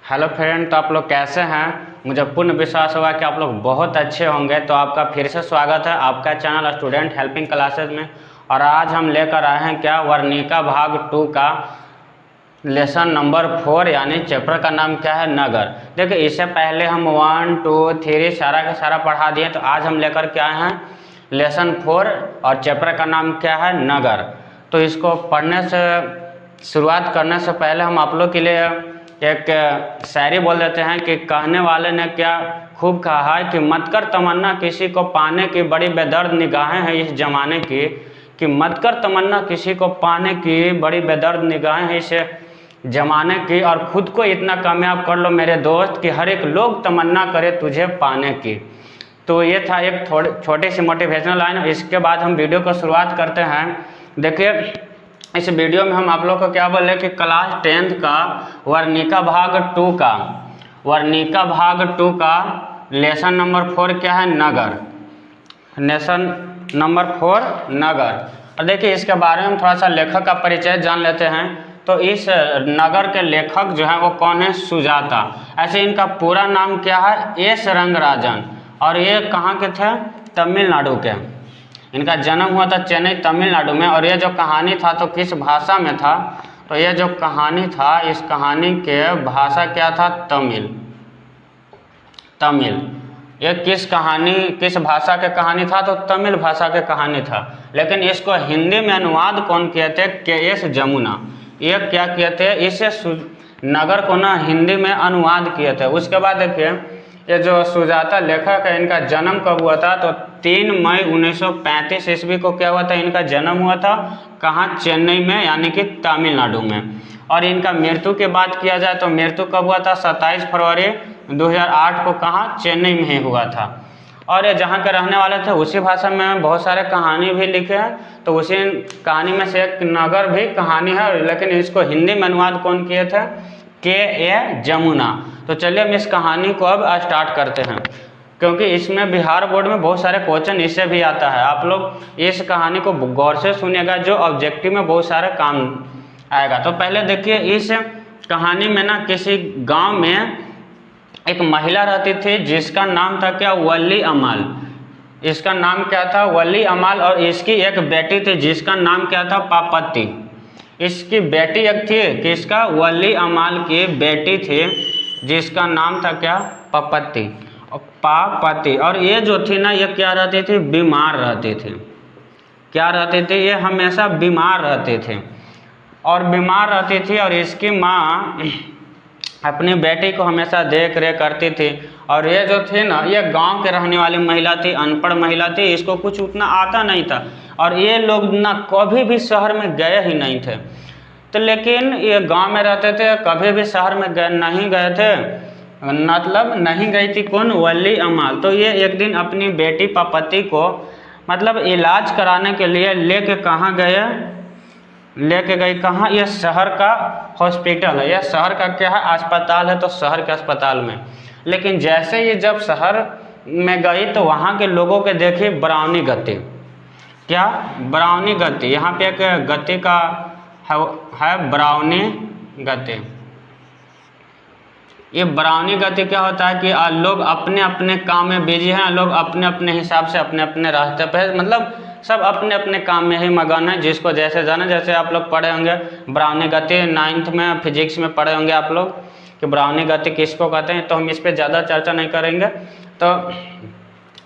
Hello friend, तो आप लोग कैसे हैं। मुझे पूर्ण विश्वास होगा कि आप लोग बहुत अच्छे होंगे। तो आपका फिर से स्वागत है आपका चैनल स्टूडेंट हेल्पिंग क्लासेज में। और आज हम लेकर आए हैं क्या, वर्णिका भाग 2 का लेसन नंबर 4 यानी चैप्टर का नाम क्या है, नगर। देखिए, इससे पहले हम 1, 2, 3 सारा का सारा पढ़ा दिए। तो आज हम लेकर के आए हैं लेसन 4 और चैप्टर का नाम क्या है, नगर। तो इसको पढ़ने से शुरुआत करने से पहले हम आप लोग के लिए एक शायरी बोल देते हैं कि कहने वाले ने क्या खूब कहा है कि मत कर तमन्ना किसी को पाने की, बड़ी बेदर्द निगाहें हैं इस जमाने की। कि मत कर तमन्ना किसी को पाने की, बड़ी बेदर्द निगाहें हैं इस जमाने की। और खुद को इतना कामयाब कर लो मेरे दोस्त कि हर एक लोग तमन्ना करे तुझे पाने की। तो ये था एक छोटी सी मोटिवेशनल लाइन। इसके बाद हम वीडियो को शुरुआत करते हैं। देखिए, इस वीडियो में हम आप लोग को क्या बोले कि क्लास 10th का वर्णिका भाग 2 का लेसन नंबर 4 क्या है, नगर। लेसन नंबर 4 नगर। और देखिए, इसके बारे में थोड़ा सा लेखक का परिचय जान लेते हैं। तो इस नगर के लेखक जो है वो कौन है, सुजाता। ऐसे इनका पूरा नाम क्या है, एस रंगराजन। और ये कहाँ के थे, तमिलनाडु के। इनका जन्म हुआ था चेन्नई तमिलनाडु में। और ये जो कहानी था तो किस भाषा में था, तो ये जो कहानी था इस कहानी के भाषा क्या था, तमिल। ये किस भाषा के कहानी था, तो तमिल भाषा के कहानी था। लेकिन इसको हिंदी में अनुवाद कौन किए थे, के.एस. जमुना। ये क्या किए थे, इसे नगर को ना हिंदी में अनुवाद किए थे। उसके बाद देखिए, ये जो सुजाता लेखक है इनका जन्म कब हुआ था, तो 3 मई 1935 ईस्वी को क्या हुआ था, इनका जन्म हुआ था। कहाँ, चेन्नई में यानी कि तमिलनाडु में। और इनका मृत्यु की बात किया जाए तो मृत्यु कब हुआ था, 27 फरवरी 2008 को कहाँ, चेन्नई में ही हुआ था। और ये जहाँ के रहने वाले थे उसी भाषा में बहुत सारे कहानी भी लिखे हैं। तो उसी कहानी में से एक नगर भी कहानी है, लेकिन इसको हिंदी में अनुवाद कौन किए थे, के.ए. जमुना। तो चलिए हम इस कहानी को अब स्टार्ट करते हैं, क्योंकि इसमें बिहार बोर्ड में बहुत सारे क्वेश्चन इससे भी आता है। आप लोग इस कहानी को गौर से सुनिएगा, जो ऑब्जेक्टिव में बहुत सारे काम आएगा। तो पहले देखिए, इस कहानी में ना किसी गांव में एक महिला रहती थी जिसका नाम था क्या, वली अमाल। इसका नाम क्या था, वली अमाल। और इसकी एक बेटी थी जिसका नाम क्या था, पापति। इसकी बेटी एक थी किसका, वली अमाल की बेटी थी जिसका नाम था क्या, पापति। और ये जो थी ना, ये क्या रहती थी, बीमार रहती थी। क्या रहती थी, ये हमेशा बीमार रहती थी। और बीमार रहती थी और इसकी माँ अपनी बेटी को हमेशा देख रेख करती थी। और ये जो थी ना, ये गांव के रहने वाली महिला थी, अनपढ़ महिला थी, इसको कुछ उतना आता नहीं था। और ये लोग ना कभी भी शहर में गए ही नहीं थे। तो लेकिन ये गांव में रहते थे, कभी भी शहर में नहीं गए थे। मतलब नहीं गई थी कौन, वली अमाल। तो ये एक दिन अपनी बेटी पापति को मतलब इलाज कराने के लिए लेके कहाँ गए, लेके गई कहाँ, ये शहर का हॉस्पिटल है। यह शहर का क्या है, अस्पताल है। तो शहर के अस्पताल में। लेकिन जैसे ये जब शहर में गई तो वहाँ के लोगों के देखी बरावनी गति। क्या, बरावनी गति। यहाँ पे एक गति का है बरावनी गति। ये बरावनी गति क्या होता है कि लोग अपने अपने काम में बिजी हैं, लोग अपने अपने हिसाब से अपने अपने रास्ते पे, मतलब सब अपने अपने काम में ही मगन है। जिसको जैसे जाना, जैसे आप लोग पढ़े होंगे बरावनी गति 9th में फिजिक्स में पढ़े होंगे आप लोग कि बरावनी गति किसको कहते हैं। तो हम इस पर ज़्यादा चर्चा नहीं करेंगे। तो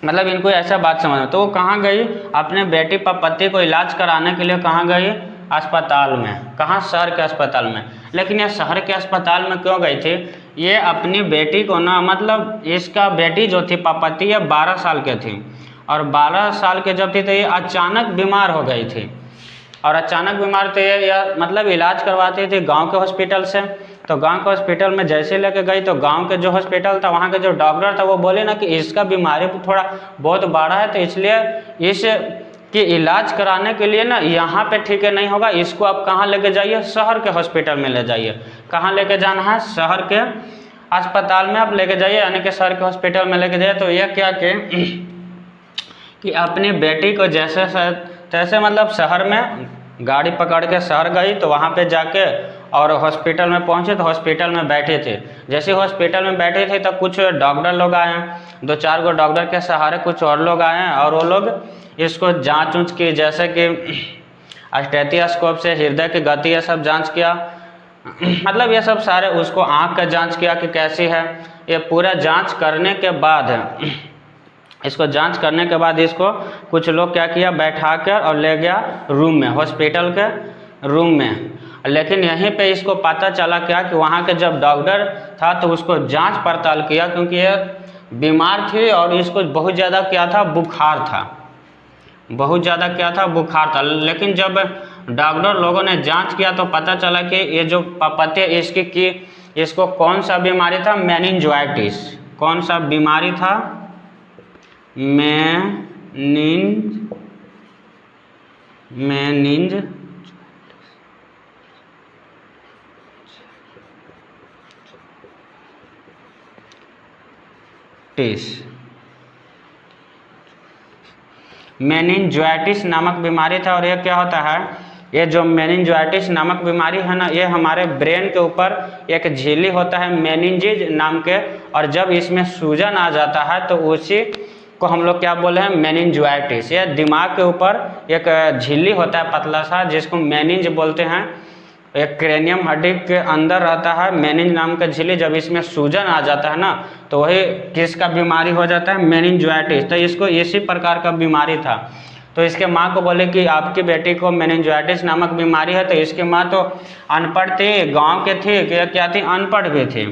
मतलब इनको ऐसा बात समझना। तो वो कहाँ गई, अपने बेटी पापति को इलाज कराने के लिए कहाँ गई, अस्पताल में। कहाँ, शहर के अस्पताल में। लेकिन ये शहर के अस्पताल में क्यों गई थी, ये अपनी बेटी को ना, मतलब इसका बेटी जो थी पापति, ये 12 साल के थी। और 12 साल के जब थी तो ये अचानक बीमार हो गई थी। और अचानक बीमार थे ये मतलब इलाज करवाती थी गांव के हॉस्पिटल से। तो गांव के हॉस्पिटल में जैसे लेके गई तो गांव के जो हॉस्पिटल था वहाँ के जो डॉक्टर था वो बोले ना कि इसका बीमारी थोड़ा बहुत बड़ा है, तो इसलिए इस कि इलाज कराने के लिए ना यहाँ पे ठीक है नहीं होगा, इसको आप कहाँ लेके जाइए, शहर के हॉस्पिटल में ले जाइए। कहाँ लेके जाना है, शहर के अस्पताल में आप लेके जाइए, यानी कि शहर के हॉस्पिटल में लेके जाइए। तो यह क्या कि अपनी बेटी को जैसे तैसे मतलब शहर में गाड़ी पकड़ के शहर गई। तो वहाँ पे जाके और हॉस्पिटल में पहुंचे तो हॉस्पिटल में बैठे थे। जैसे हॉस्पिटल में बैठे थे तो कुछ डॉक्टर लोग आए हैं, 2-4 गो डॉक्टर के सहारे कुछ और लोग आए हैं और वो लोग इसको जांच ऊँच की, जैसे कि स्टेथोस्कोप से हृदय की गति ये सब जांच किया, मतलब ये सब सारे, उसको आँख का जांच किया कि कैसी है। ये पूरा जांच करने के बाद इसको कुछ लोग क्या किया, बैठा कर और ले गया रूम में, हॉस्पिटल के रूम में। लेकिन यहीं पे इसको पता चला क्या कि वहाँ के जब डॉक्टर था तो उसको जांच पड़ताल किया, क्योंकि ये बीमार थी और इसको बहुत ज़्यादा क्या था, बुखार था, बहुत ज़्यादा क्या था, बुखार था। लेकिन जब डॉक्टर लोगों ने जांच किया तो पता चला कि ये जो पपते इसको कौन सा बीमारी था, मेनिंजाइटिस। कौन सा बीमारी था, मेनिंजाइटिस नामक बीमारी था। और ये क्या होता है, ये जो मेनिंजाइटिस नामक बीमारी है ना, ये हमारे ब्रेन के ऊपर एक झिल्ली होता है मेनिंजेज नाम के, और जब इसमें सूजन आ जाता है तो उसी को हम लोग क्या बोले हैं, मेनिंजाइटिस। ये दिमाग के ऊपर एक झिल्ली होता है पतला सा, जिसको मेनिंज बोलते हैं। एक क्रेनियम हड्डी के अंदर रहता है मेनिंज नाम का झिल्ली, जब इसमें सूजन आ जाता है ना तो वही किसका बीमारी हो जाता है, मेनिंजाइटिस। तो इसको इसी प्रकार का बीमारी था। तो इसके माँ को बोले कि आपकी बेटी को मेनिंजाइटिस नामक बीमारी है। तो इसकी माँ तो अनपढ़ थी, गांव के थी, क्या थी, अनपढ़ भी थी,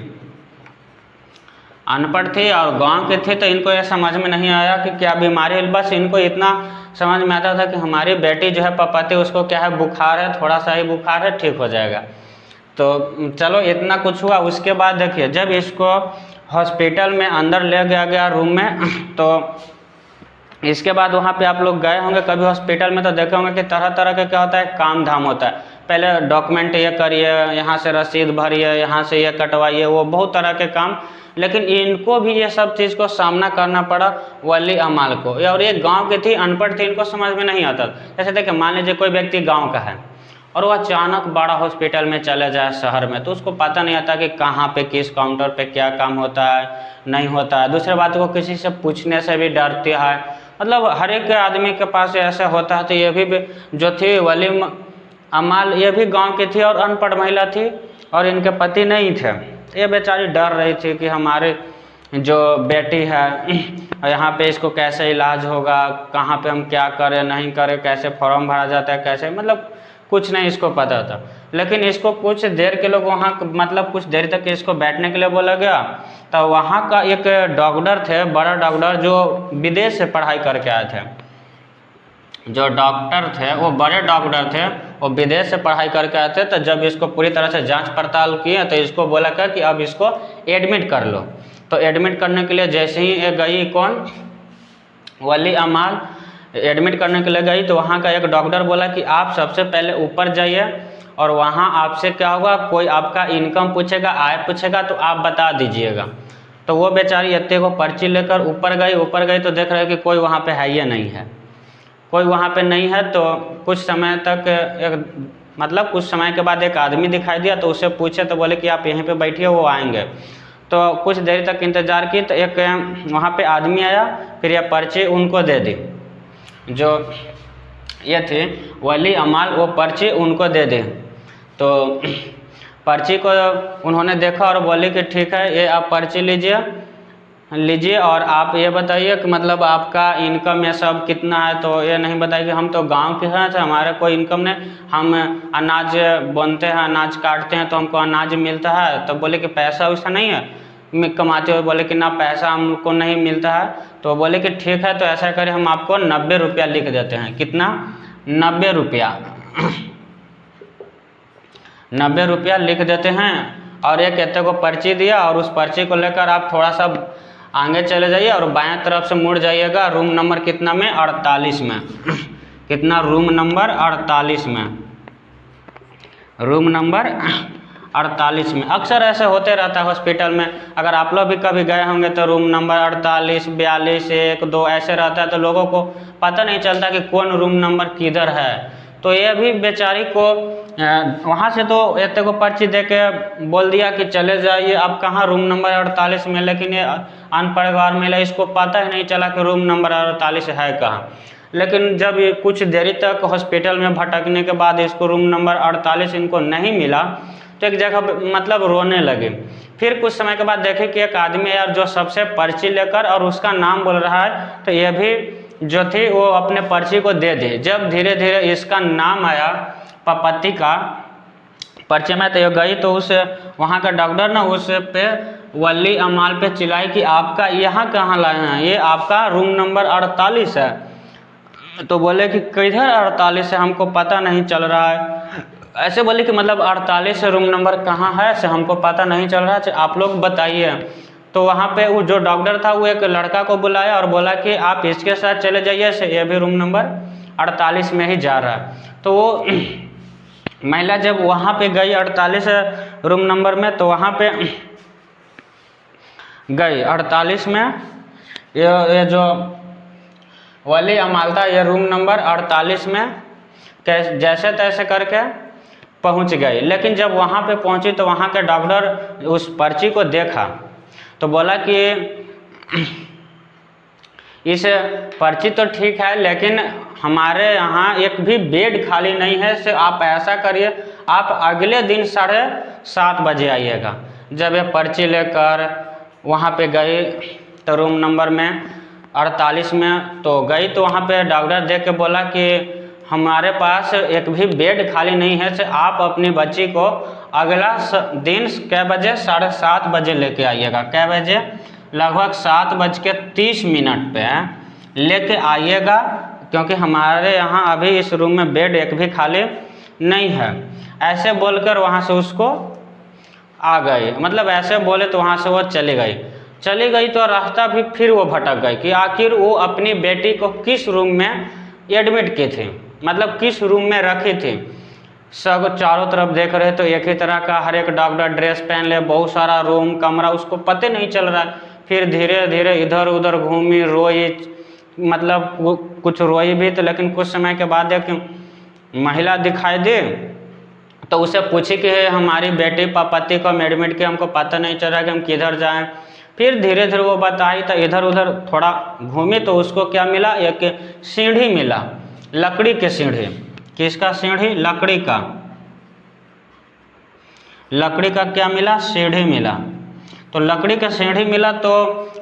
अनपढ़ थी और गांव के थे। तो इनको ये समझ में नहीं आया कि क्या बीमारी है, बस इनको इतना समझ में आता था कि हमारी बेटी जो है पपते, उसको क्या है, बुखार है, थोड़ा सा ही बुखार है, ठीक हो जाएगा। तो चलो इतना कुछ हुआ। उसके बाद देखिए, जब इसको हॉस्पिटल में अंदर ले गया रूम में, तो इसके बाद वहाँ पे आप लोग गए होंगे कभी हॉस्पिटल में, तो देखे होंगे कि तरह तरह के क्या होता है, काम धाम होता है। पहले डॉक्यूमेंट ये करिए, यहाँ से रसीद भरिए, यहाँ से ये कटवाइए, वो बहुत तरह के काम। लेकिन इनको भी ये सब चीज़ को सामना करना पड़ा वली अमाल को। और ये गांव की थी, अनपढ़ थी, इनको समझ में नहीं आता। जैसे देखिए, मान लीजिए कोई व्यक्ति गांव का है और वो अचानक बड़ा हॉस्पिटल में चले जाए शहर में, तो उसको पता नहीं आता कि कहाँ पे किस काउंटर पे क्या काम होता है, नहीं होता है। दूसरी बात को किसी से पूछने से भी डरती है, मतलब हर एक आदमी के पास ऐसा होता है। तो ये भी जो थी वली अमाल, ये भी गांव की थी और अनपढ़ महिला थी और इनके पति नहीं थे। ये बेचारी डर रही थी कि हमारे जो बेटी है यहाँ पे इसको कैसे इलाज होगा, कहाँ पे हम क्या करें नहीं करें, कैसे फॉर्म भरा जाता है, कैसे, मतलब कुछ नहीं इसको पता था। लेकिन इसको कुछ देर के लोग वहाँ, मतलब कुछ देर तक इसको बैठने के लिए बोला गया। तो वहाँ का एक डॉक्टर थे, बड़ा डॉक्टर, जो विदेश से पढ़ाई करके आए थे। जो डॉक्टर थे वो बड़े डॉक्टर थे, वो विदेश से पढ़ाई करके आए थे। तो जब इसको पूरी तरह से जांच पड़ताल किए तो इसको बोला क्या कि अब इसको एडमिट कर लो। तो एडमिट करने के लिए जैसे ही ये गई, कौन, वली अमाल, एडमिट करने के लिए गई, तो वहाँ का एक डॉक्टर बोला कि आप सबसे पहले ऊपर जाइए और वहाँ आपसे क्या होगा, कोई आपका इनकम पूछेगा, आय पूछेगा, तो आप बता दीजिएगा। तो वो बेचारी इतने को पर्ची लेकर ऊपर गई तो देख रहे कि कोई वहाँ पे है ही नहीं है, कोई वहाँ पे नहीं है। तो कुछ समय तक मतलब कुछ समय के बाद एक आदमी दिखाई दिया, तो उससे पूछे तो बोले कि आप यहीं पे बैठिए, वो आएंगे। तो कुछ देर तक इंतज़ार की, तो एक वहाँ पे आदमी आया, फिर यह पर्ची उनको दे दी। जो ये थे वली अमाल, वो पर्ची उनको दे दी। तो पर्ची को उन्होंने देखा और बोले कि ठीक है, ये आप पर्ची लीजिए और आप ये बताइए कि मतलब आपका इनकम ये सब कितना है। तो ये नहीं बताइए कि हम तो गांव के हैं, तो हमारा कोई इनकम नहीं, हम अनाज बोनते हैं, अनाज काटते हैं, तो हमको अनाज मिलता है। तो बोले कि पैसा वैसा नहीं है कमाते हुए, बोले कि ना पैसा हमको नहीं मिलता है। तो बोले कि ठीक है, तो ऐसा करें, हम आपको 90 रुपया लिख देते हैं। कितना, 90 रुपया 90 रुपया लिख देते हैं। और एक कहते को पर्ची दिया, और उस पर्ची को लेकर आप थोड़ा सा आगे चले जाइए और बाएं तरफ से मुड़ जाइएगा, रूम नंबर कितना में, 48 में। कितना, रूम नंबर 48 में, रूम नंबर 48 में। अक्सर ऐसे होते रहता है हॉस्पिटल में। अगर आप लोग भी कभी गए होंगे तो रूम नंबर 48, 42, 1, 2 ऐसे रहता है, तो लोगों को पता नहीं चलता कि कौन रूम नंबर किधर है। तो ये भी बेचारी को वहाँ से तो एते को पर्ची दे के बोल दिया कि चले जाइए आप कहाँ रूम नंबर 48 में, लेकिन ये अनपढ़ गवार महिला, इसको पता ही नहीं चला कि रूम नंबर 48 है कहाँ। लेकिन जब ये कुछ देरी तक हॉस्पिटल में भटकने के बाद इसको रूम नंबर 48 इनको नहीं मिला तो एक जगह मतलब रोने लगे। फिर कुछ समय के बाद देखे कि एक आदमी यार जो सबसे पर्ची लेकर और उसका नाम बोल रहा है, तो ये भी जो थी वो अपने पर्ची को दे दी। जब धीरे धीरे इसका नाम आया पपति का पर्चे में, तो ये गई तो उस वहाँ का डॉक्टर ना उस पे वली अमाल पे चिल्लाई कि आपका यहाँ कहाँ लाए हैं, ये आपका रूम नंबर 48 है। तो बोले कि किधर 48 है, हमको पता नहीं चल रहा है। ऐसे बोले कि मतलब 48 रूम नंबर कहाँ है से हमको पता नहीं चल रहा है, आप लोग बताइए। तो वहाँ पे वो जो डॉक्टर था वो एक लड़का को बुलाया और बोला कि आप इसके साथ चले जाइए, से ये भी रूम नंबर 48 में ही जा रहा है। तो वो महिला जब वहाँ पे गई 48 रूम नंबर में, तो वहाँ पे गई 48 में, ये जो वली अमाल था ये रूम नंबर 48 में जैसे तैसे करके पहुंच गई। लेकिन जब वहां पे पहुंची तो वहां के डॉक्टर उस पर्ची को देखा तो बोला कि इस पर्ची तो ठीक है लेकिन हमारे यहाँ एक भी बेड खाली नहीं है, से आप ऐसा करिए आप अगले दिन 7:30 बजे आइएगा। जब ये पर्ची लेकर वहाँ पे गई तो रूम नंबर में 48 में तो गई, तो वहाँ पे डॉक्टर देख के बोला कि हमारे पास एक भी बेड खाली नहीं है, से आप अपनी बच्ची को अगला दिन कै बजे 7:30 बजे लेके आइएगा। कै बजे? लगभग 7:30 पे लेके आइएगा, क्योंकि हमारे यहाँ अभी इस रूम में बेड एक भी खाली नहीं है। ऐसे बोलकर वहाँ से उसको आ गए, मतलब ऐसे बोले तो वहाँ से वो चली गई तो रास्ता भी फिर वो भटक गई कि आखिर वो अपनी बेटी को किस रूम में एडमिट की थी, मतलब किस रूम में रखी थी। सब चारों तरफ देख रहे तो एक ही तरह का हर एक डॉक्टर ड्रेस पहन ले, बहुत सारा रूम कमरा, उसको पता नहीं चल रहा। फिर धीरे धीरे इधर उधर घूमी, रोई, मतलब वो कुछ रोई भी तो, लेकिन कुछ समय के बाद एक महिला दिखाई दी तो उसे पूछी कि हमारी बेटी पपति को एडमिट किया, हमको पता नहीं चल रहा कि हम किधर जाएं। फिर धीरे धीरे वो बताई तो इधर उधर थोड़ा घूमी तो उसको क्या मिला, एक सीढ़ी मिला, लकड़ी की सीढ़ी। किसका सीढ़ी? लकड़ी का क्या मिला? सीढ़ी मिला। तो लकड़ी का सीढ़ी मिला तो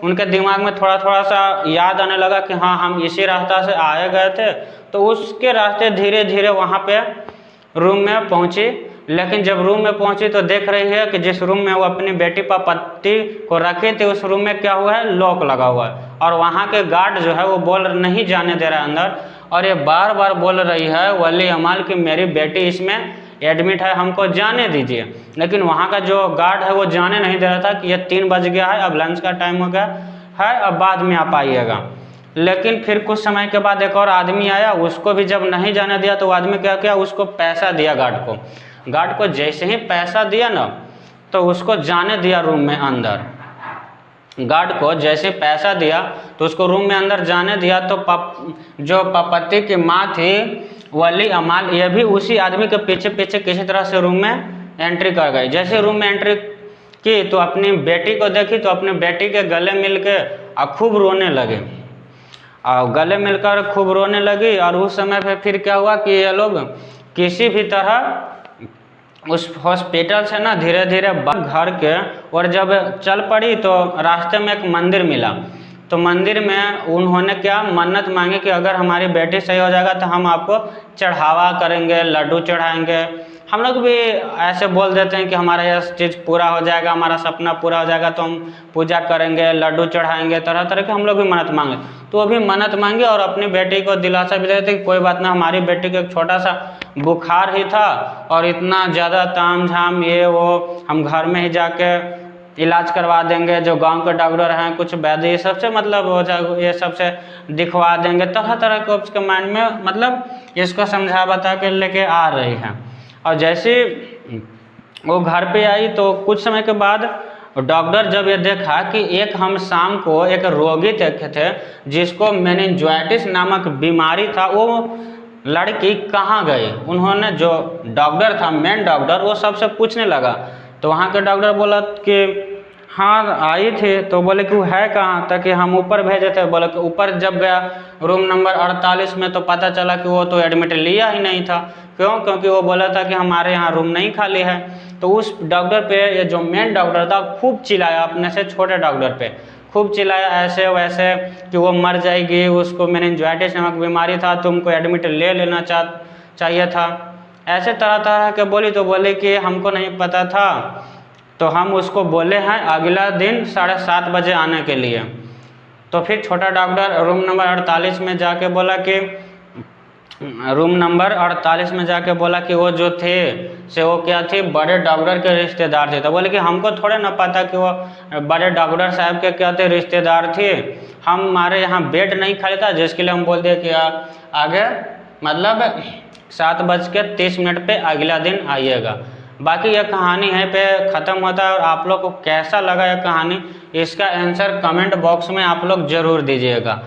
उनके दिमाग में थोड़ा थोड़ा सा याद आने लगा कि हाँ हम इसी रास्ता से आए गए थे। तो उसके रास्ते धीरे धीरे वहाँ पे रूम में पहुँची। लेकिन जब रूम में पहुंची तो देख रही है कि जिस रूम में वो अपनी बेटी पपति को रखे थे उस रूम में क्या हुआ है, लॉक लगा हुआ है। और वहाँ के गार्ड जो है वो बोल नहीं जाने दे रहा है अंदर, और ये बार बार बोल रही है वली अमाल कि मेरी बेटी इसमें एडमिट है, हमको जाने दीजिए। लेकिन वहाँ का जो गार्ड है वो जाने नहीं दे रहा था कि ये 3 बज गया है, अब लंच का टाइम हो गया है, अब बाद में आप आइएगा। लेकिन फिर कुछ समय के बाद एक और आदमी आया, उसको भी जब नहीं जाने दिया तो वो आदमी क्या किया, उसको पैसा दिया गार्ड को जैसे ही पैसा दिया ना तो उसको जाने दिया रूम में अंदर। गार्ड को जैसे पैसा दिया तो उसको रूम में अंदर जाने दिया। तो जो पपति की माँ थी वली अमाल, ये भी उसी आदमी के पीछे पीछे किसी तरह से रूम में एंट्री कर गई। जैसे रूम में एंट्री की तो अपनी बेटी को देखी तो अपनी बेटी के गले मिल के खूब रोने लगे, और गले मिलकर खूब रोने लगी। और उस समय पे फिर क्या हुआ कि ये लोग किसी भी तरह उस हॉस्पिटल से ना धीरे धीरे घर के, और जब चल पड़ी तो रास्ते में एक मंदिर मिला। तो मंदिर में उन्होंने क्या मन्नत मांगी कि अगर हमारी बेटी सही हो जाएगा तो हम आपको चढ़ावा करेंगे, लड्डू चढ़ाएंगे। हम लोग भी ऐसे बोल देते हैं कि हमारा यह चीज़ पूरा हो जाएगा, हमारा सपना पूरा हो जाएगा तो हम पूजा करेंगे, लड्डू चढ़ाएंगे, तरह तरह के हम लोग भी मन्नत मांगे। तो अभी मन्नत मांगी और अपनी बेटी को दिलासा भी देते कि कोई बात ना, हमारी बेटी को एक छोटा सा बुखार ही था और इतना ज़्यादा ताम झाम ये वो, हम घर में ही जाके इलाज करवा देंगे, जो गांव के डॉक्टर हैं कुछ वैद्य ये सबसे मतलब हो जाए, ये सबसे दिखवा देंगे। तरह तरह के उसके माइंड में मतलब इसको समझा बता के लेके आ रही हैं। और जैसे वो घर पे आई तो कुछ समय के बाद डॉक्टर जब ये देखा कि एक हम शाम को एक रोगी देखे थे जिसको मेनिंजाइटिस नामक बीमारी था, वो लड़की कहाँ गई। उन्होंने जो डॉक्टर था, मेन डॉक्टर, वो सबसे पूछने लगा। तो वहाँ के डॉक्टर बोला कि हाँ आई थी। तो बोले कि वो है कहाँ, ताकि हम ऊपर भेजे थे। बोले कि ऊपर जब गया रूम नंबर 48 में, तो पता चला कि वो तो एडमिट लिया ही नहीं था। क्यों? क्योंकि वो बोला था कि हमारे यहाँ रूम नहीं खाली है। तो उस डॉक्टर पे ये जो मेन डॉक्टर था खूब चिल्लाया, अपने से छोटे डॉक्टर पे खूब चिल्लाया, ऐसे वैसे कि वो मर जाएगी, उसको मेनिंजाइटिस नामक बीमारी था, तुमको एडमिट ले लेना चाहिए था। ऐसे तरह तरह के बोली। तो बोले कि हमको नहीं पता था, तो हम उसको बोले हैं अगला दिन 7:30 बजे आने के लिए। तो फिर छोटा डॉक्टर रूम नंबर 48 में जाके बोला कि वो जो थे से वो क्या थे, बड़े डॉक्टर के रिश्तेदार थे। तो बोले कि हमको थोड़े ना पता कि वो बड़े डॉक्टर साहब के क्या थे, रिश्तेदार थे। हमारे यहाँ बेड नहीं खाली था, जिसके लिए हम बोल दिए कि आगे मतलब 7:30 पे अगला दिन आइएगा। बाकी यह कहानी है पे ख़त्म होता है। और आप लोग को कैसा लगा यह कहानी, इसका आंसर कमेंट बॉक्स में आप लोग ज़रूर दीजिएगा।